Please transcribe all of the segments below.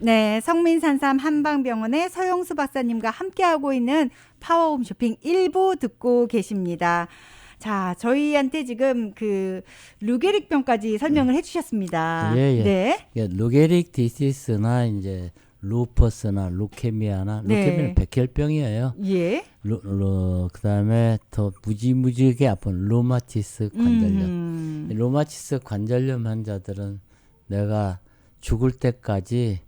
네, 성민산삼 한방병원의 서영수 박사님과 함께하고 있는 파워홈 쇼핑 1부 듣고 계십니다. 자, 저희한테 지금 그 루게릭병까지 설명을 해주셨습니다. 예, 예. 네. 예, 루게릭 디시스나 이제 루퍼스나 루케미아나 네. 루케미아는 백혈병이에요. 예. 그다음에 더 무지무지하게 아픈 루마티스 관절염. 루마티스 관절염 환자들은 내가 죽을 때까지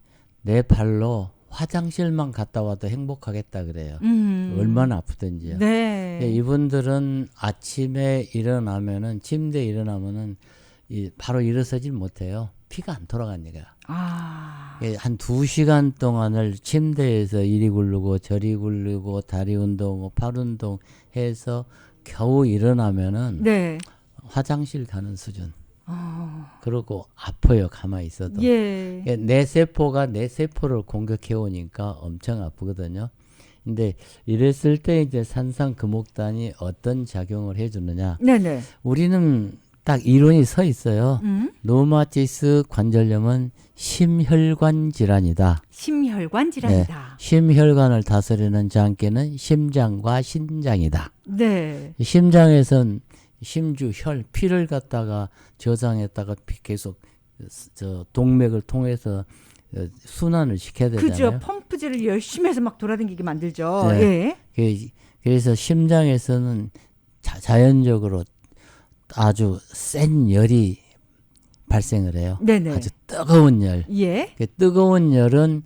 내 발로 화장실만 갔다 와도 행복하겠다 그래요. 얼마나 아프든지요. 네. 이분들은 아침에 일어나면은 침대에 일어나면은 바로 일어서질 못해요. 피가 안 돌아가니까. 한 2시간 동안을 침대에서 이리 굴르고 저리 굴르고 다리 운동, 팔 운동 해서 겨우 일어나면은 네. 화장실 가는 수준. 그러고 아파요. 가만히 있어도. 예. 내 세포가 내 세포를 공격해 오니까 엄청 아프거든요. 근데 이랬을 때 이제 산삼금옥단이 어떤 작용을 해주느냐. 네네. 우리는 딱 이론이 서 있어요. 루마티스 관절염은 심혈관 질환이다. 심혈관 질환이다. 심혈관을 다스리는 장기는 심장과 신장이다. 네. 심장에선 심주, 혈, 피를 갖다가 저장했다가 계속 동맥을 통해서 순환을 시켜야 되잖아요. 그죠. 펌프질을 열심히 해서 막 돌아다니게 만들죠. 네. 예. 그래서 심장에서는 자연적으로 아주 센 열이 발생을 해요. 네네. 아주 뜨거운 열. 예. 그 뜨거운 열은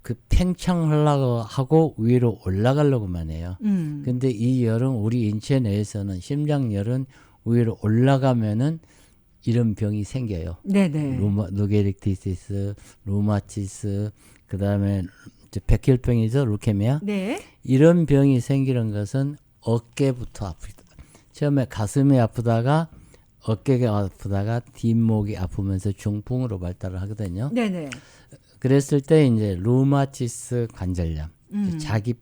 그 팽창하려고 하고 위로 올라가려고만 해요. 근데 이 열은 우리 인체 내에서는 심장열은 위로 올라가면은 이런 병이 생겨요. 네네. 루게릭 디시스, 루마티스, 그다음에 백혈병이죠, 루케미아. 네. 이런 병이 생기는 것은 어깨부터 아프다. 처음에 가슴이 아프다가 어깨가 아프다가 뒷목이 아프면서 중풍으로 발달을 하거든요. 네네. 그랬을 때 이제 루마티스 관절염, 자기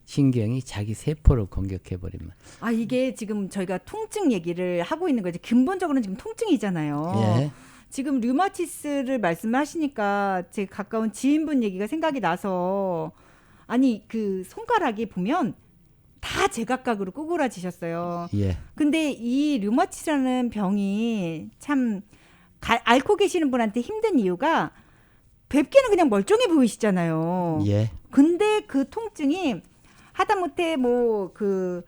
신경이 자기 세포를 공격해 버리면. 이게 지금 저희가 통증 얘기를 하고 있는 거지. 근본적으로는 지금 통증이잖아요. 예. 지금 류마티스를 말씀하시니까 제 가까운 지인분 얘기가 생각이 나서 아니 그 손가락이 보면 다 제각각으로 구부러지셨어요. 예. 근데 이 류마티스라는 병이 참 앓고 계시는 분한테 힘든 이유가 뵙기는 그냥 멀쩡해 보이시잖아요. 예. 근데 그 통증이 하다못해 뭐 그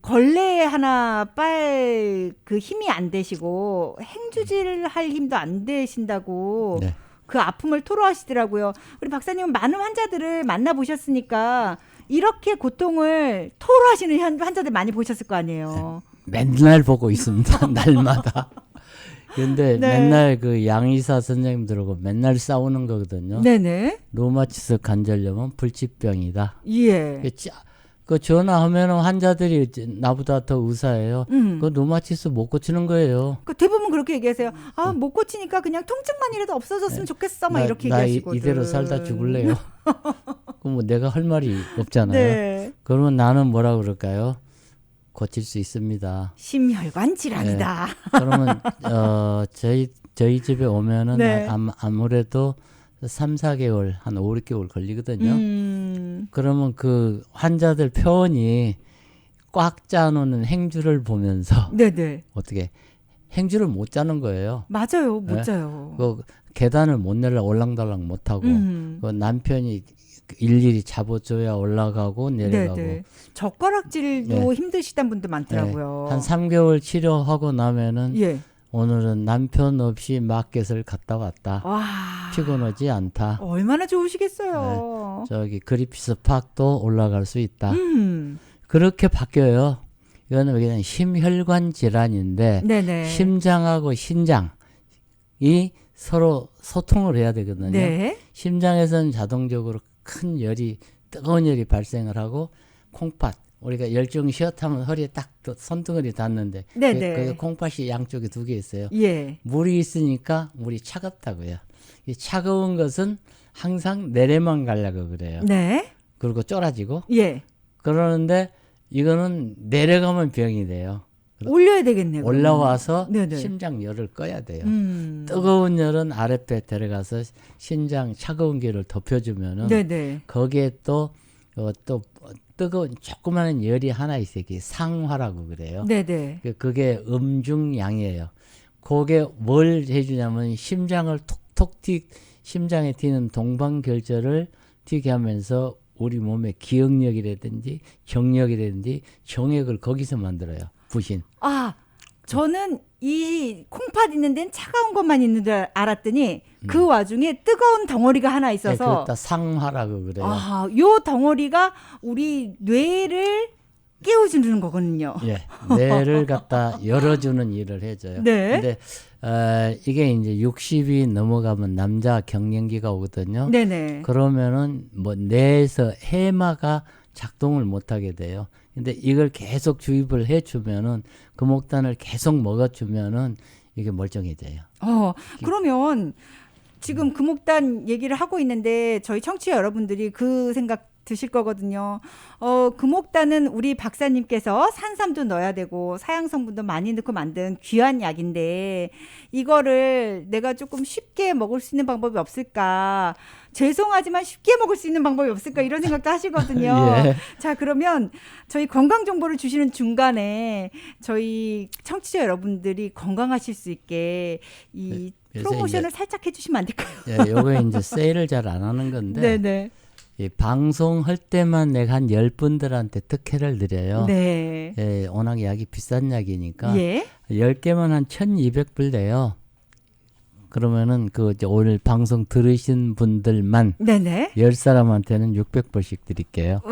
걸레 하나 빨 그 힘이 안 되시고 행주질 할 힘도 안 되신다고 네. 그 아픔을 토로하시더라고요. 우리 박사님은 많은 환자들을 만나보셨으니까 이렇게 고통을 토로하시는 환자들 많이 보셨을 거 아니에요. 맨날 보고 있습니다. 날마다. 근데 네. 맨날 그 양의사 선생님들하고 맨날 싸우는 거거든요. 네네. 루마티스 관절염은 불치병이다. 예. 그 전화하면 환자들이 나보다 더 의사예요. 그 루마티스 못 고치는 거예요. 그 대부분 그렇게 얘기하세요. 못 고치니까 그냥 통증만이라도 없어졌으면 좋겠어. 막 이렇게 얘기하시거든. 이대로 살다 죽을래요. 그럼 뭐 내가 할 말이 없잖아요. 네. 그러면 나는 뭐라 그럴까요? 고칠 수 있습니다. 심혈관 질환이다. 네. 그러면 저희 집에 오면은 네. 아무래도 3, 4개월, 한 5, 6개월 걸리거든요. 그러면 그 환자들 표현이 꽉 짜놓는 행주를 보면서 네네. 어떻게 행주를 못 짜는 거예요. 맞아요. 못 네. 자요. 그 계단을 못 내려 올랑달랑 못 하고 그 남편이 일일이 잡아줘야 올라가고 내려가고. 네네. 젓가락질도 네. 힘드시단 분도 많더라고요. 한 3개월 치료하고 나면은 예. 오늘은 남편 없이 마켓을 갔다 왔다. 와. 피곤하지 않다. 얼마나 좋으시겠어요. 저기 그리피스 파크도 올라갈 수 있다. 음. 그렇게 바뀌어요. 이거는 그냥 심혈관 질환인데 네네. 심장하고 신장이 서로 소통을 해야 되거든요. 네. 심장에서는 자동적으로 큰 열이 뜨거운 열이 발생을 하고 콩팥 우리가 열중 시어타면 허리에 딱 손등을이 닿는데 네네. 그게 콩팥이 양쪽에 2개 있어요. 예. 물이 있으니까 물이 차갑다고요. 이 차가운 것은 항상 내려만 가려고 그래요. 네. 그리고 쫄아지고 예. 그러는데 이거는 내려가면 병이 돼요. 올려야 되겠네요. 올라와서 네네. 심장열을 꺼야 돼요. 뜨거운 열은 아랫배 데려가서 심장 차가운 기를 덮여주면은 네네. 거기에 또 뜨거운 조그마한 열이 하나 있어요. 그게 상화라고 그래요. 네네. 그게 음중양이에요. 그게 뭘 해주냐면 심장을 톡톡 심장에 튀는 동방결절을 튀게 하면서 우리 몸의 기억력이라든지 정력이라든지 정액을 거기서 만들어요. 부신. 아, 저는 이 콩팥 있는 데는 차가운 것만 있는 줄 알았더니 그 와중에 뜨거운 덩어리가 하나 네, 있어서 그것도 상화라고 그래요. 아, 요 덩어리가 우리 뇌를 깨워주는 거거든요. 예, 뇌를 갖다 열어주는 일을 해줘요. 네. 근데 이게 이제 60이 넘어가면 남자 경련기가 오거든요. 네네. 그러면은 뭐 뇌에서 해마가 작동을 못하게 돼요. 근데 이걸 계속 주입을 해주면은 금옥단을 계속 먹어주면은 이게 멀쩡해져요. 그러면 지금 금옥단 얘기를 하고 있는데 저희 청취자 여러분들이 그 생각 드실 거거든요. 금옥단은 우리 박사님께서 산삼도 넣어야 되고 사양 성분도 많이 넣고 만든 귀한 약인데 이거를 내가 조금 쉽게 먹을 수 있는 방법이 없을까? 죄송하지만 쉽게 먹을 수 있는 방법이 없을까? 이런 생각도 하시거든요. 예. 자, 그러면 저희 건강 정보를 주시는 중간에 저희 청취자 여러분들이 건강하실 수 있게 이 프로모션을 살짝 해주시면 안 될까요? 예, 요거 이제 세일을 잘 안 하는 건데 네네. 이 방송할 때만 내가 한 10분들한테 특혜를 드려요. 네. 예, 워낙 약이 비싼 약이니까 예. 10개만 한 1,200불 돼요. 그러면은 그 이제 오늘 방송 들으신 분들만 네네. 10사람한테는 600불씩 드릴게요.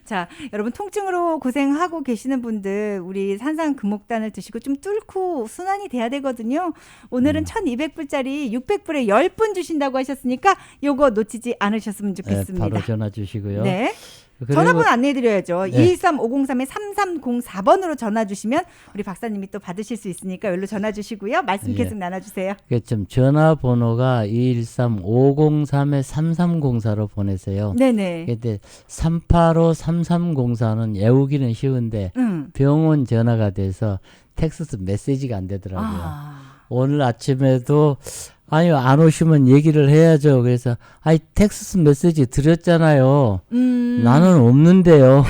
자, 여러분 통증으로 고생하고 계시는 분들 우리 산삼 금옥단을 드시고 좀 뚫고 순환이 돼야 되거든요. 오늘은 1,200불짜리 600불에 10분 주신다고 하셨으니까 요거 놓치지 않으셨으면 좋겠습니다. 네, 바로 전화 주시고요. 네. 그리고 전화번호 안내해드려야죠. 네. 213-503-3304번으로 전화 주시면 우리 박사님이 또 받으실 수 있으니까 여기로 전화 주시고요. 말씀 예. 계속 나눠주세요. 좀 전화번호가 213-503-3304로 보내세요. 네네. 근데 385-3304는 외우기는 쉬운데 병원 전화가 돼서 텍스트 메시지가 안 되더라고요. 오늘 아침에도 아니 안 오시면 얘기를 해야죠. 그래서 아이 텍스트 메시지 드렸잖아요. 나는 없는데요.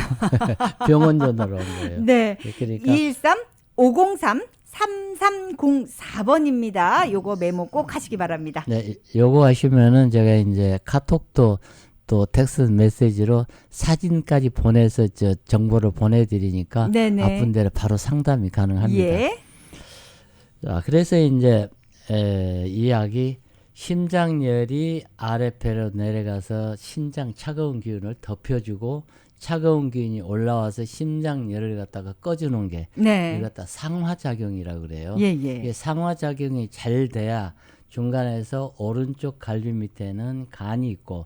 병원 전화로 온 거예요. 네. 그러니까 213-503-3304번입니다. 요거 메모 꼭 하시기 바랍니다. 네, 요거 하시면은 제가 이제 카톡도 또 텍스트 메시지로 사진까지 보내서 저 정보를 보내드리니까 네네. 아픈 데를 바로 상담이 가능합니다. 예. 자, 그래서 이제 이 약이 심장열이 아랫배로 내려가서 심장 차가운 기운을 덮여주고 차가운 기운이 올라와서 심장열을 갖다가 꺼주는 게 네. 이걸 갖다 상화작용이라고 그래요. 예. 이게 상화작용이 잘 돼야 중간에서 오른쪽 갈비 밑에는 간이 있고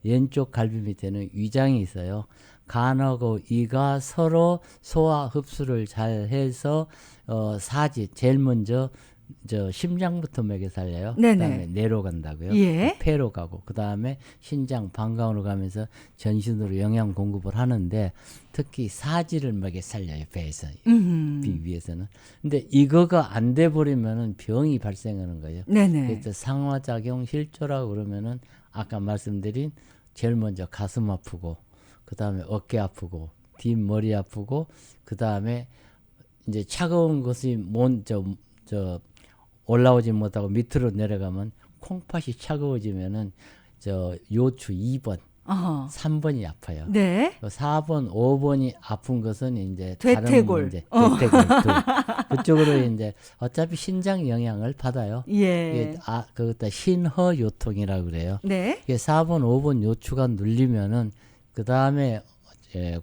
왼쪽 갈비 밑에는 위장이 있어요. 간하고 이가 서로 소화 흡수를 잘 해서 사지 제일 먼저 저 심장부터 먹여 살려요. 네네. 그다음에 뇌로 간다고요. 예. 폐로 가고 그다음에 신장 방광으로 가면서 전신으로 영양 공급을 하는데 특히 사지를 먹여 살려요. 배에서 비 위에서는. 근데 이거가 안 돼 버리면은 병이 발생하는 거예요. 네네. 그래서 상화작용 실조라고 그러면은 아까 말씀드린 제일 먼저 가슴 아프고 그다음에 어깨 아프고 뒷머리 아프고 그다음에 이제 차가운 것이 저 올라오지 못하고 밑으로 내려가면 콩팥이 차가워지면은 저 요추 2번, 3번이 아파요. 네. 4번, 5번이 아픈 것은 이제 대퇴골. 다른 문제. 대퇴골. 그쪽으로 이제 어차피 신장 영향을 받아요. 예. 그것도 신허요통이라고 그래요. 네. 이게 4번, 5번 요추가 눌리면은 그 다음에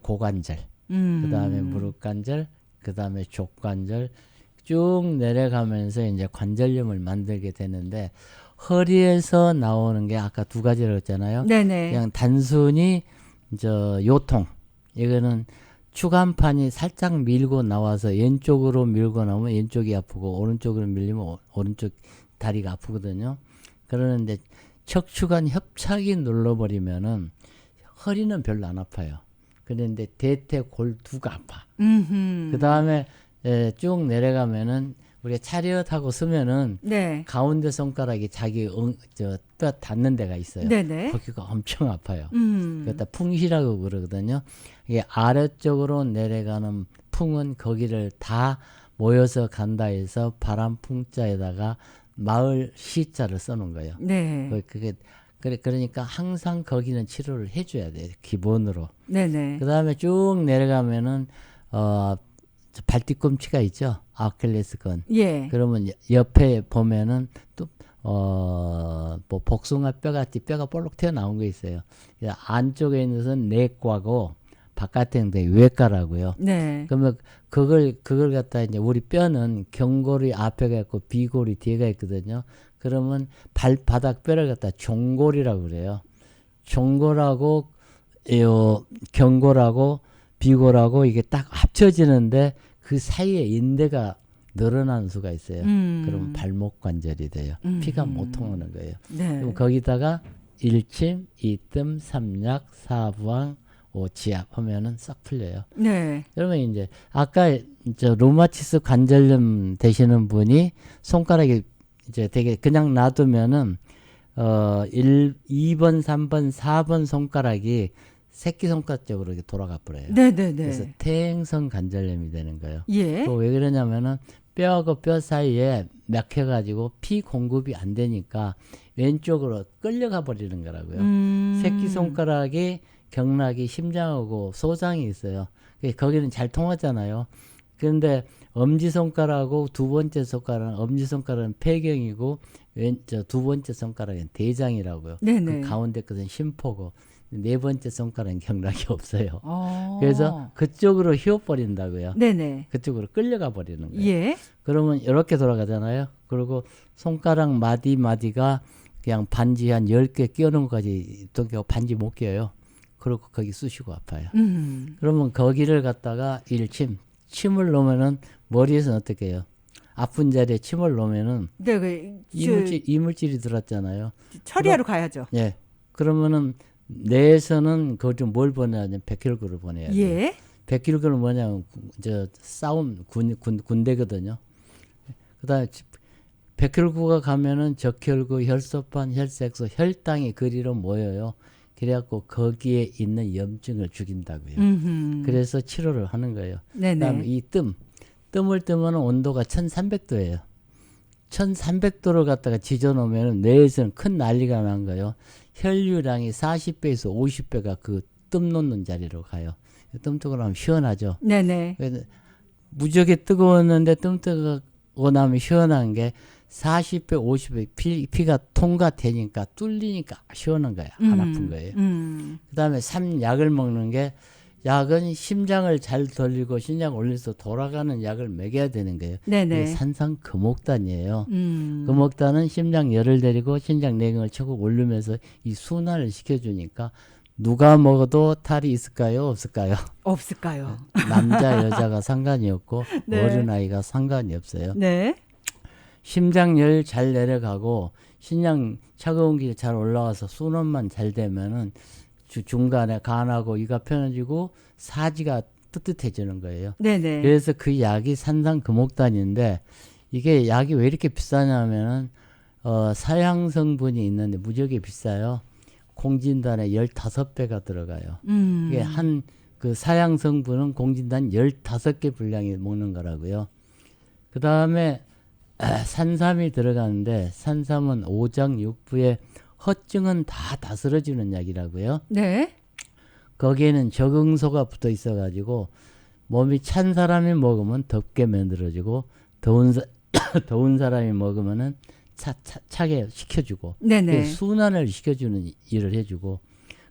고관절, 그 다음에 무릎 관절, 그 다음에 족관절 쭉 내려가면서 이제 관절염을 만들게 되는데 허리에서 나오는 게 아까 두 가지라고 했잖아요. 네네. 그냥 단순히 저 요통 이거는 추간판이 살짝 밀고 나와서 왼쪽으로 밀고 나오면 왼쪽이 아프고 오른쪽으로 밀리면 오른쪽 다리가 아프거든요. 그러는데 척추관 협착이 눌러버리면은 허리는 별로 안 아파요. 그런데 대퇴골두가 아파. 그 다음에 예, 쭉 내려가면은 우리가 차렷하고 서면은 네. 가운데 손가락이 자기 뼈 닿는 데가 있어요. 네네. 거기가 엄청 아파요. 그것다 풍시라고 그러거든요. 이게 아래쪽으로 내려가는 풍은 거기를 다 모여서 간다 해서 바람풍자에다가 마을 시자를 써놓은 거예요. 네. 그러니까 항상 거기는 치료를 해줘야 돼요. 기본으로. 네네. 그 다음에 쭉 내려가면은 저 발뒤꿈치가 있죠. 아킬레스건. 예. 그러면 옆에 보면은 또 뭐 복숭아 뼈같이 뼈가 볼록 튀어나온 거 있어요. 안쪽에 있는 것은 내과고 바깥에 있는 게 외과라고요. 네. 그러면 그걸 갖다 이제 우리 뼈는 경골이 앞에가 있고 비골이 뒤에가 있거든요. 그러면 발바닥 뼈를 갖다 종골이라고 그래요. 종골하고 경골하고 비골하고 이게 딱 합쳐지는데 그 사이에 인대가 늘어나는 수가 있어요. 그럼 발목 관절이 돼요. 피가 못 통하는 거예요. 네. 그럼 거기다가 일침, 이뜸, 삼약, 사부항, 오지압 하면은 싹 풀려요. 네. 그러면 이제 아까 저 루마티스 관절염 되시는 분이 손가락이 이제 되게 그냥 놔두면은 2번, 3번, 4번 손가락이 새끼손가락 쪽으로 이렇게 돌아가 버려요. 네네네. 그래서 퇴행성 관절염이 되는 거예요. 예. 또 왜 그러냐면은 뼈하고 뼈 사이에 막혀가지고 피 공급이 안 되니까 왼쪽으로 끌려가 버리는 거라고요. 새끼손가락이 경락이 심장하고 소장이 있어요. 거기는 잘 통하잖아요. 그런데 엄지손가락하고 두 번째 손가락은 엄지손가락은 폐경이고 두 번째 손가락은 대장이라고요. 네네. 그 가운데 것은 심포고 네 번째 손가락은 경락이 없어요. 그래서 그쪽으로 휘어버린다고요. 네네. 그쪽으로 끌려가 버리는 거예요. 예. 그러면 이렇게 돌아가잖아요. 그리고 손가락 마디마디가 그냥 반지 한 10개 끼우는 것까지 또 반지 못 끼워요. 그리고 거기 쑤시고 아파요. 그러면 거기를 갖다가 침을 놓으면은 머리에서는 어떻게 해요? 아픈 자리에 침을 놓으면은 네, 이물질이 들었잖아요. 처리하러 가야죠. 예. 그러면은 뇌에서는 그걸 좀 뭘 보내야 돼? 백혈구를 보내야 돼요. 예. 백혈구는 뭐냐면 저 싸움 군대거든요. 그다음에 백혈구가 가면은 적혈구, 혈소판, 혈색소, 혈당이 그리로 모여요. 그래갖고 거기에 있는 염증을 죽인다고요. 그래서 치료를 하는 거예요. 네네. 그다음에 이 뜸을 뜨면 온도가 1300도예요. 1300도를 갖다가 지져놓으면 뇌에서는 큰 난리가 난 거예요. 혈류량이 40배에서 50배가 그 뜸 놓는 자리로 가요. 뜸 뜨고 나면 시원하죠. 네네. 무지하게 뜨거웠는데 뜸 뜨고 나면 시원한 게 40배, 50배 피가 통과되니까 뚫리니까 시원한 거야. 안 아픈 거예요. 그다음에 약을 먹는 게 약은 심장을 잘 돌리고 심장 올려서 돌아가는 약을 먹여야 되는 거예요. 네네. 이게 산상 금옥단이에요. 금옥단은 심장 열을 내리고 심장 내경을 쳐고 올리면서 이 순환을 시켜주니까 누가 먹어도 탈이 있을까요? 없을까요? 없을까요? 남자 여자가 상관이 없고 네. 어린아이가 상관이 없어요. 네. 심장열 잘 내려가고 심장 차가운 게 잘 올라가서 순환만 잘 되면은 중간에 간하고 이가 편해지고 사지가 뜨뜻해지는 거예요. 네네. 그래서 그 약이 산상금옥단인데 이게 약이 왜 이렇게 비싸냐면은 사양 성분이 있는데 무지하게 비싸요. 공진단에 15배가 들어가요. 이게 그 사양 성분은 공진단 15개 분량이 먹는 거라고요. 그 다음에 산삼이 들어가는데 산삼은 오장육부의 허증은 다 다스려주는 약이라고요. 네. 거기에는 적응소가 붙어 있어가지고 몸이 찬 사람이 먹으면 덥게 만들어지고 더운 사람이 먹으면은 차게 식혀주고 네네. 순환을 시켜주는 일을 해주고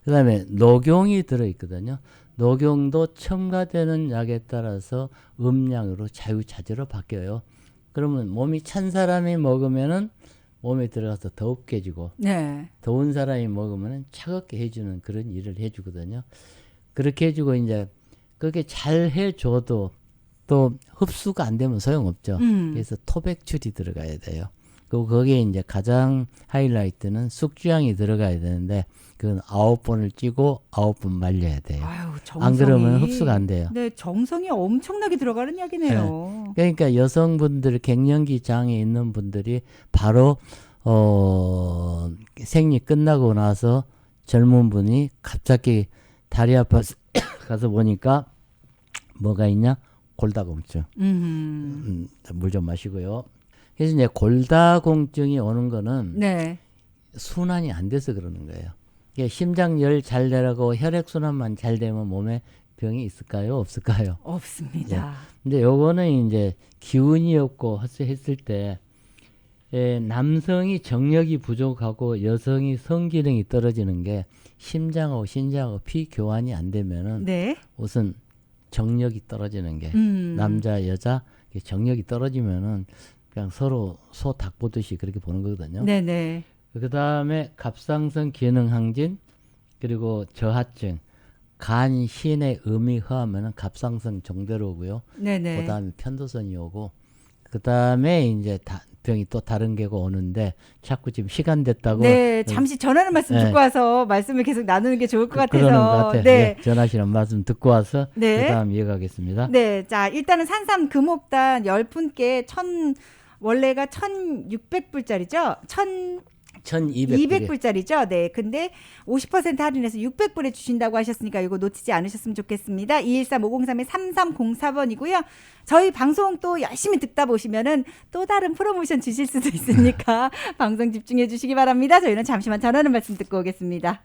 그다음에 녹용이 들어있거든요. 녹용도 첨가되는 약에 따라서 음량으로 자유자재로 바뀌어요. 그러면 몸이 찬 사람이 먹으면은 몸에 들어가서 덥게 해주고 네. 더운 사람이 먹으면 차갑게 해주는 그런 일을 해주거든요. 그렇게 해주고 이제 그렇게 잘 해줘도 또 흡수가 안 되면 소용없죠. 그래서 토백출이 들어가야 돼요. 그리고 거기에 이제 가장 하이라이트는 숙주향이 들어가야 되는데 그건 9번을 찌고 9번 말려야 돼요. 아유, 안 그러면 흡수가 안 돼요. 네, 정성이 엄청나게 들어가는 약이네요. 그러니까 여성분들 갱년기 장애 있는 분들이 바로 생리 끝나고 나서 젊은 분이 갑자기 다리 아파서 가서 보니까 뭐가 있냐? 골다공증. 물 좀 마시고요. 그래서 이제 골다공증이 오는 거는 네. 순환이 안 돼서 그러는 거예요. 이게 심장열 잘 되라고 혈액순환만 잘 되면 몸에 병이 있을까요? 없을까요? 없습니다. 근데 요거는 이제 기운이 없고 했을 때 남성이 정력이 부족하고 여성이 성기능이 떨어지는 게 심장하고 신장하고 피 교환이 안 되면은 네. 우선 정력이 떨어지는 게 남자 여자 정력이 떨어지면은 그냥 서로 소 닭 보듯이 그렇게 보는 거거든요. 네네. 그 다음에 갑상선 기능 항진 그리고 저하증 간 신의 음이 허하면은 갑상선 정대로 오고요. 네네. 그 다음에 편도선이 오고 그 다음에 이제 병이 또 다른 게고 오는데 자꾸 지금 시간 됐다고. 네, 잠시 전하는 말씀 네. 듣고 와서 말씀을 계속 나누는 게 좋을 것 같아서. 그러는 것 같아요. 네. 네, 전하시는 말씀 듣고 와서 네. 그 다음 이어가겠습니다. 네, 자 일단은 산삼 금옥단 10분께 원래가 1,600불짜리죠. 1200불. 200불짜리죠. 네. 근데 50% 할인해서 600불에 주신다고 하셨으니까 이거 놓치지 않으셨으면 좋겠습니다. 213-5031-3304번이고요. 저희 방송 또 열심히 듣다 보시면은 또 다른 프로모션 주실 수도 있으니까 방송 집중해 주시기 바랍니다. 저희는 잠시만 전하는 말씀 듣고 오겠습니다.